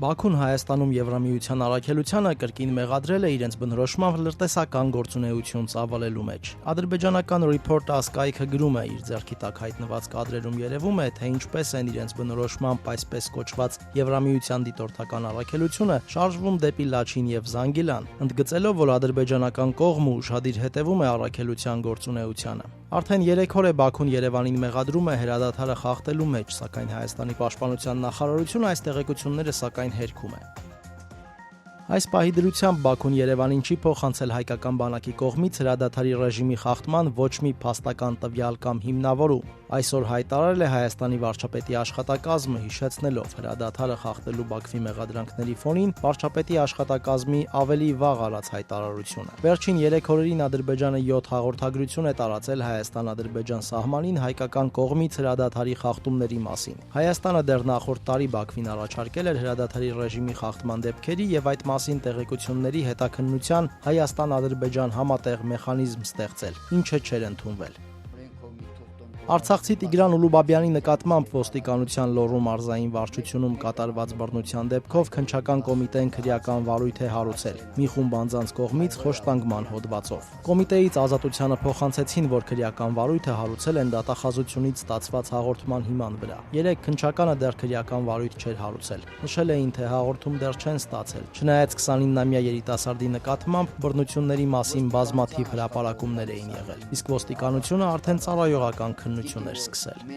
Բաքուն Հայաստանում Եվրամիության առաքելությանը կրկին մեղադրել է իրենց բնորոշմամբ լրտեսական գործունեություն ծավալելու մեջ։ Ադրբեջանական Report-ը կայքը գրում է, իր ձեռքի տակ հայտնված կադրերում երևում է, թե ինչպես են իրենց բնորոշմամբ այսպես կոչված Եվրամիության դիտորդական առաքելությունը շարժվում դեպի Լաչին եւ Զանգիլան, ընդգծելով, որ ադրբեջանական կողմը ուշադիր հետևում է առաքելության գործունեությանը։ Արդեն 3 օր է Բաքուն Երևանին մեղադրում է հրադադարը խախտելու մեջ, սակայն Հայաստանի պաշտպանության նախարարությունը այս տեղեկությունները սակայն հերքում է։ Այս պահի դրությամբ Բաքուն Երևանին չի փոխանցել հայկական բանակի կողմից հրադադարի ռեժիմի խախտման ոչ մի փաստական տվյալ կամ հիմնավորում։ Այսօր հայտարարել է Հայաստանի վարչապետի աշխատակազմը, հիշեցնելով հրադադարը խախտելու Բաքվի մեղադրանքների ֆոնին վարչապետի աշխատակազմի ավելի վաղ արած հայտարարությունը։ Վերջին 3 օրերին Ադրբեջանը 7 հաղորդագրություն է տարածել Հայաստան-Ադրբեջան սահմանին հայկական կողմից հրադադարի խախտումների մասին։ Հայաստանը դեռ նախորդ տարի Բաքվին առաջարկել էր հրադադարի ռեժիմի խախտման դեպքերի եւ այդ մասին տեղեկությունների հետաքննության Հայաստան-Ադրբեջան համատեղ մեխանիզմ ստեղծել, ինչը չէր ընդունվել։ Արցախցի Տիգրան Ուլուբաբյանի նկատմամբ ոստիկանության Լոռու մարզային վարչությունում կատարված բռնության դեպքով քննչական կոմիտեն քրեական վարույթ է հարուցել մի խումբ անձանց կողմից խոշտանգման հոդվածով։ Կոմիտեից ազատությանը փոխանցեցին, որ քրեական վարույթը հարուցել են դատախազությունից ստացված հաղորդման հիման վրա։ Երեք քննչականը դեռ քրեական վարույթ չէր հարուցել։ Նշել էին, թե հաղորդում դեռ չեն ստացել։ Չնայած 29-ամյա երիտասարդի նկատմամբ բռնությունների մասին բազմաթիվ հրապարակումներ էին եղել, իսկ ոստիկանությունը արդեն ծառայողական քննություն էր սկսել։